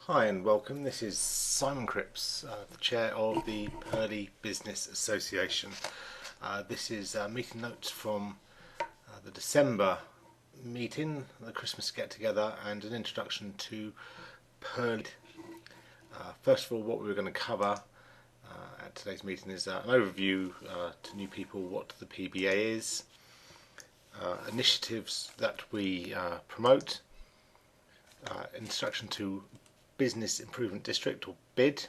Hi and welcome. This is Simon Cripps, the chair of the Purley Business Association. This is meeting notes from the December meeting, the Christmas get-together, and an introduction to Purley. First of all, what we're going to cover at today's meeting is an overview to new people what the PBA is, initiatives that we promote, introduction to Business Improvement District, or BID,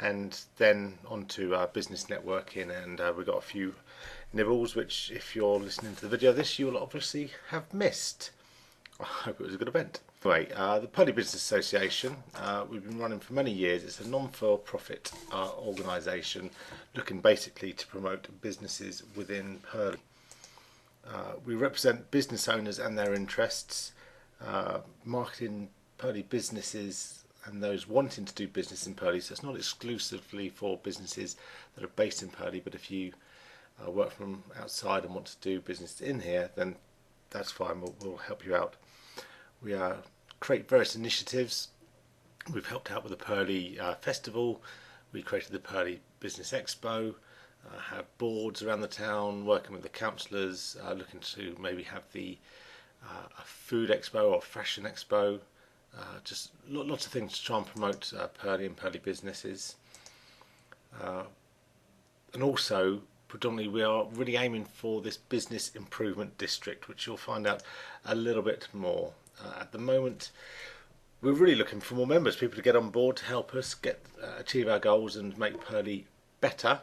and then on to business networking, and we've got a few nibbles which, if you're listening to the video of this, you'll obviously have missed. I hope it was a good event. Anyway, the Purley Business Association, we've been running for many years. It's a non-for-profit organisation looking basically to promote businesses within Purley. We represent business owners and their interests, marketing Purley businesses and those wanting to do business in Purley. So it's not exclusively for businesses that are based in Purley, but if you work from outside and want to do business in here, then that's fine. We'll help you out. We create various initiatives. We've helped out with the Purley Festival. We created the Purley Business Expo. Have boards around the town, working with the councillors, looking to maybe have a food expo or fashion expo. Just lots of things to try and promote Purley and Purley businesses. And also, predominantly, we are really aiming for this Business Improvement District, which you'll find out a little bit more. At the moment, we're really looking for more members, people to get on board to help us achieve our goals and make Purley better.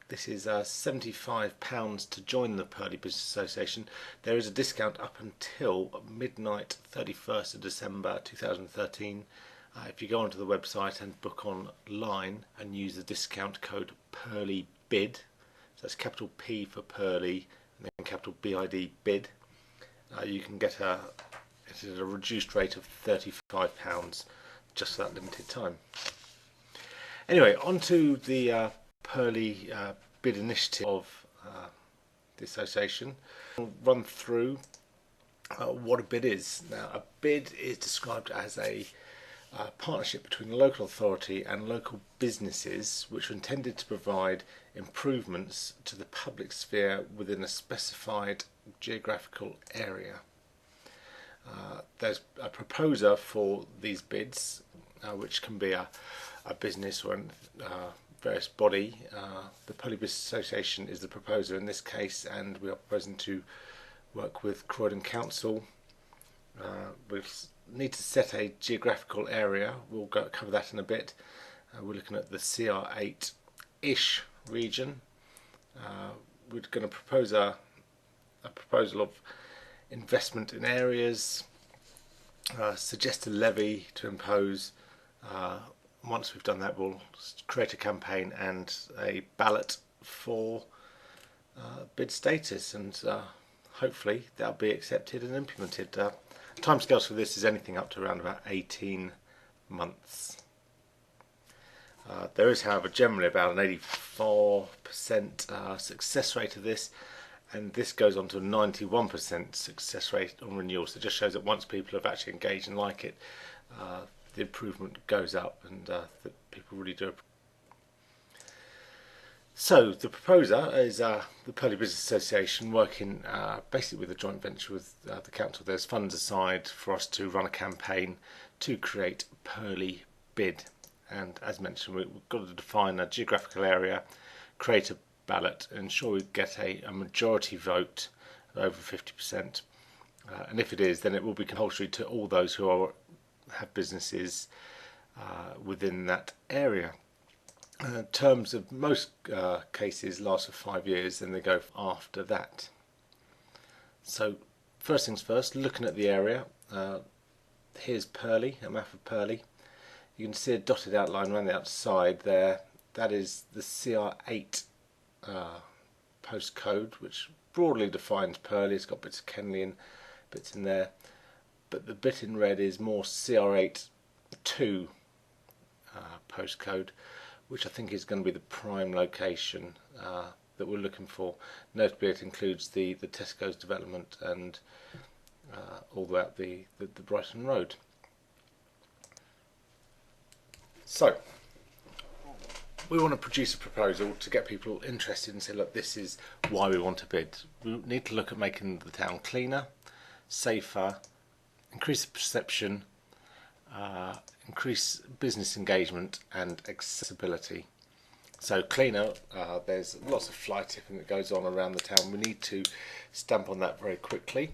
This is £75 to join the Purley Business Association. There is a discount up until midnight 31st of December 2013. If you go onto the website and book online and use the discount code PURLEYBID, so that's capital P for Purley and then capital BID BID, you can get it at a reduced rate of £35 just for that limited time. Anyway, on to the Purley bid initiative of the association. I'll run through what a bid is. Now, a bid is described as a partnership between a local authority and local businesses which are intended to provide improvements to the public sphere within a specified geographical area. There's a proposer for these bids, which can be a business or various body. The Purley Business Association is the proposer in this case, and we are proposing to work with Croydon Council. We need to set a geographical area. We'll cover that in a bit. We're looking at the CR8-ish region. We're going to propose a proposal of investment in areas, suggest a levy to impose. Once we've done that, we'll create a campaign and a ballot for bid status, and hopefully that'll be accepted and implemented. Timescales for this is anything up to around about 18 months. There is, however, generally about an 84% success rate of this, and this goes on to a 91% success rate on renewal. So it just shows that once people have actually engaged and like it, the improvement goes up, and that people really do. So the proposer is the Purley Business Association, working basically with a joint venture with the council. There's funds aside for us to run a campaign to create Purley Bid, and as mentioned, we've got to define a geographical area, create a ballot, ensure we get a majority vote of over 50%, and if it is, then it will be compulsory to all those who have businesses within that area. Terms of most cases last for 5 years, and they go after that. So first things first, looking at the area, here's Purley, a map of Purley. You can see a dotted outline around the outside there. That is the CR8 postcode, which broadly defines Purley. It's got bits of Kenley and bits in there, but the bit in red is more CR8-2 postcode, which I think is going to be the prime location that we're looking for. Notably, it includes the Tesco's development and all the way up the Brighton Road. So we want to produce a proposal to get people interested and say, look, this is why we want to bid. We need to look at making the town cleaner, safer, increase the perception, increase business engagement and accessibility. So cleaner, there's lots of fly tipping that goes on around the town. We need to stamp on that very quickly.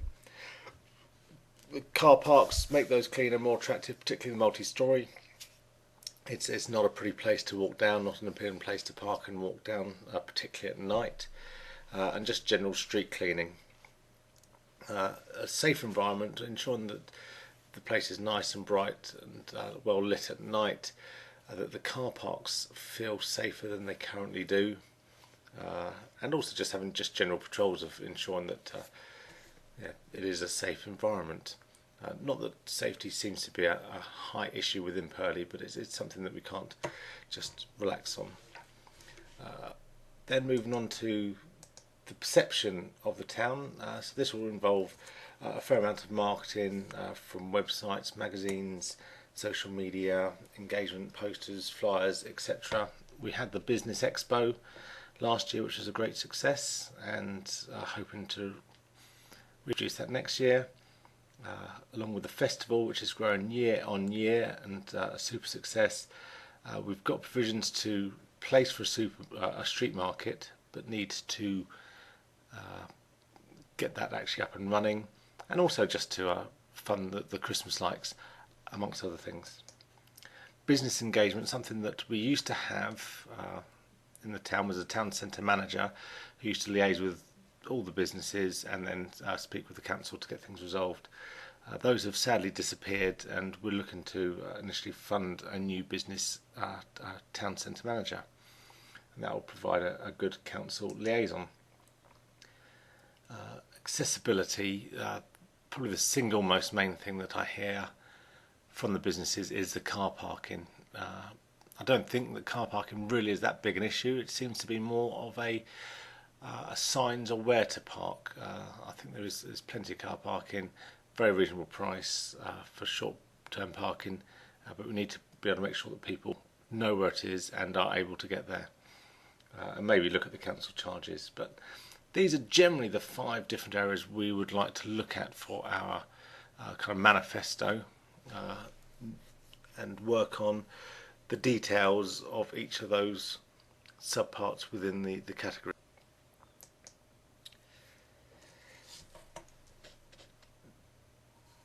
The car parks, make those cleaner, more attractive, particularly the multi-storey. It's not a pretty place to walk down, not an appealing place to park and walk down, particularly at night. And just general street cleaning. A safe environment, ensuring that the place is nice and bright and well lit at night, that the car parks feel safer than they currently do, and also just having just general patrols of ensuring that it is a safe environment. Not that safety seems to be a high issue within Purley, but it's something that we can't just relax on. Then moving on to the perception of the town. So this will involve a fair amount of marketing from websites, magazines, social media, engagement posters, flyers, etc. We had the Business Expo last year, which was a great success, and hoping to reduce that next year. Along with the festival, which is growing year on year and a super success. We've got provisions to place for a street market, but need to get that actually up and running, and also just to fund the Christmas lights, amongst other things. Business engagement, something that we used to have in the town, was a town centre manager who used to liaise with all the businesses and then speak with the council to get things resolved. Those have sadly disappeared, and we're looking to initially fund a new business town centre manager, and that will provide a good council liaison. Accessibility, probably the single most main thing that I hear from the businesses is the car parking. I don't think that car parking really is that big an issue. It seems to be more of a signs or where to park. I think there's plenty of car parking, very reasonable price for short-term parking, but we need to be able to make sure that people know where it is and are able to get there, and maybe look at the council charges. But these are generally the 5 different areas we would like to look at for our kind of manifesto, and work on the details of each of those subparts within the category.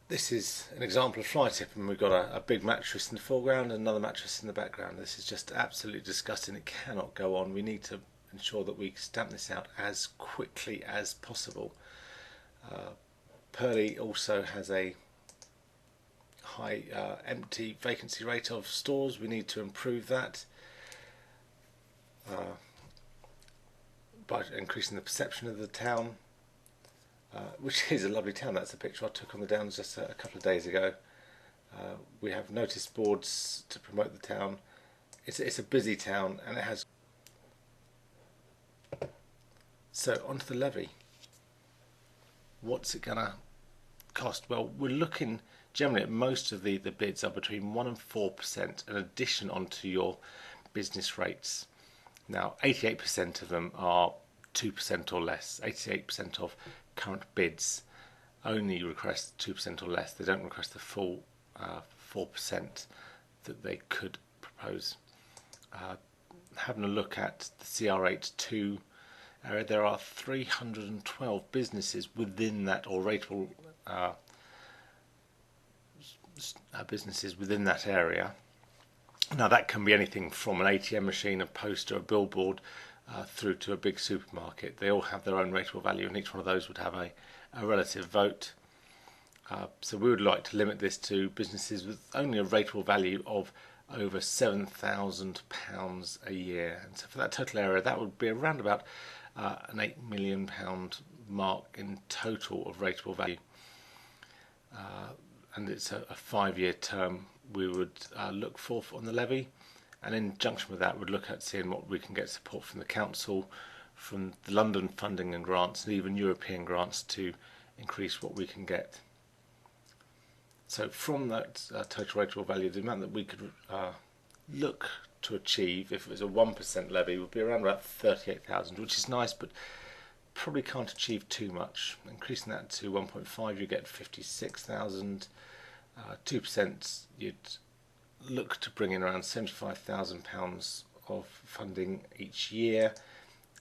This is an example of fly tipping. We've got a big mattress in the foreground and another mattress in the background. This is just absolutely disgusting. It cannot go on. We need to ensure that we stamp this out as quickly as possible. Purley also has a high empty vacancy rate of stores. We need to improve that by increasing the perception of the town. Which is a lovely town. That's a picture I took on the Downs just a couple of days ago. We have notice boards to promote the town. It's a busy town, and it has. So onto the levy. What's it gonna cost? Well, we're looking generally at most of the bids are between 1% and 4%, an addition onto your business rates. Now, 88% of them are 2% or less. 88% of current bids only request 2% or less. They don't request the full 4% that they could propose. Having a look at the CR82 area, there are 312 businesses within that, or rateable businesses within that area. Now that can be anything from an ATM machine, a poster, a billboard, through to a big supermarket. They all have their own rateable value, and each one of those would have a relative vote. So we would like to limit this to businesses with only a rateable value of over £7,000 a year. And so for that total area, that would be around about an £8 million mark in total of rateable value. And it's a 5-year term we would look for on the levy. And in junction with that, we'd look at seeing what we can get support from the council, from the London funding and grants, and even European grants to increase what we can get. So from that total rateable value, the amount that we could look to achieve, if it was a 1% levy, would be around about 38,000, which is nice, but probably can't achieve too much. Increasing that to 1.5, you get 56,000. 2%, you'd look to bring in around £75,000 of funding each year,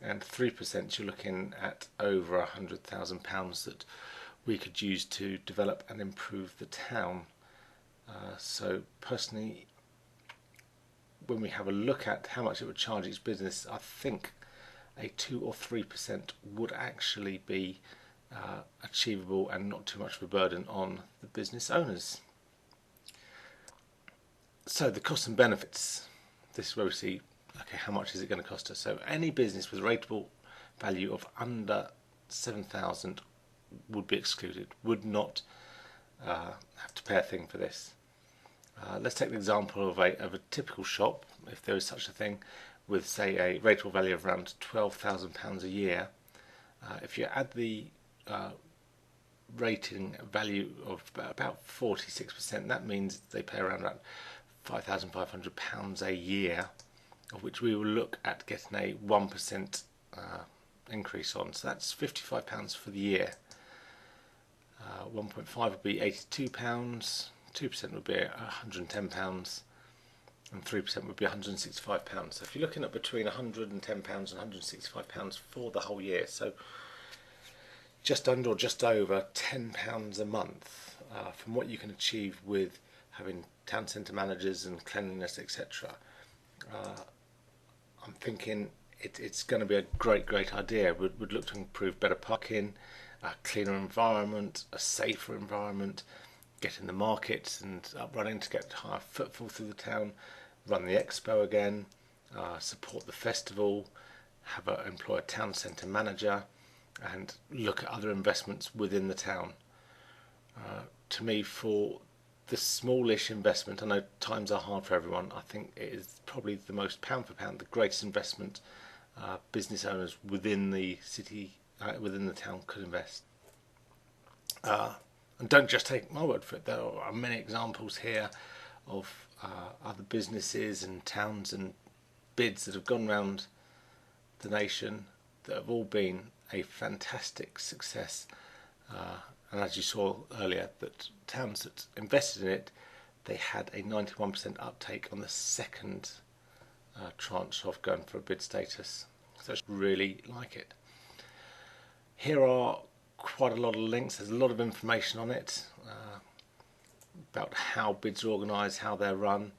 and 3% you're looking at over £100,000 that we could use to develop and improve the town. So personally, when we have a look at how much it would charge each business, I think a 2 or 3% would actually be achievable and not too much of a burden on the business owners. So the costs and benefits, this is where we see, okay, how much is it going to cost us? So any business with a rateable value of under 7,000 would be excluded, would not have to pay a thing for this. Let's take the example of a typical shop, if there is such a thing, with say a rateable value of around £12,000 a year. If you add the rating value of about 46%, that means they pay around about £5,500 a year, of which we will look at getting a 1% increase on. So that's £55 for the year. 1.5 would be £82, 2% would be £110, and 3% would be £165. So if you're looking at between £110 and £165 for the whole year, so just under or just over £10 a month from what you can achieve with having town centre managers and cleanliness, etc. I'm thinking it's going to be a great idea. We'd look to improve better parking, a cleaner environment, a safer environment, getting the markets and up running to get higher footfall through the town, run the expo again, support the festival, employ a town centre manager, and look at other investments within the town. To me, for the smallish investment, I know times are hard for everyone, I think it is probably the most pound for pound, the greatest investment business owners within the city, within the town could invest. And don't just take my word for it, there are many examples here of other businesses and towns and bids that have gone around the nation that have all been a fantastic success. And as you saw earlier, that towns that invested in it, they had a 91% uptake on the second tranche of going for a bid status. So I really like it. Here are quite a lot of links, there's a lot of information on it about how bids are organised, how they're run.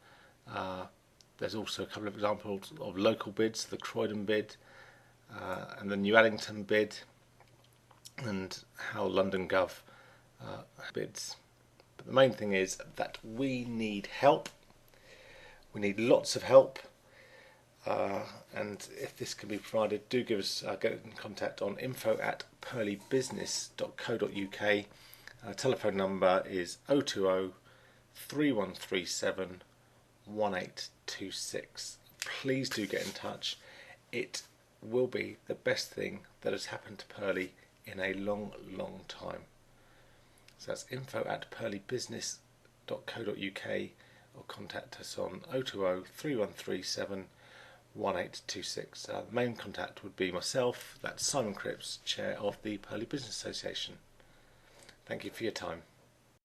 There's also a couple of examples of local bids, the Croydon bid and the New Addington bid, and how London Gov bids. But the main thing is that we need help. We need lots of help, and if this can be provided, do give us get in contact on info@purleybusiness.co.uk. Telephone number is 020 3137 1826. Please do get in touch. It will be the best thing that has happened to Purley in a long time. So that's info@purleybusiness.co.uk, or contact us on 020 3137 1826. The main contact would be myself, that's Simon Cripps, Chair of the Purley Business Association. Thank you for your time.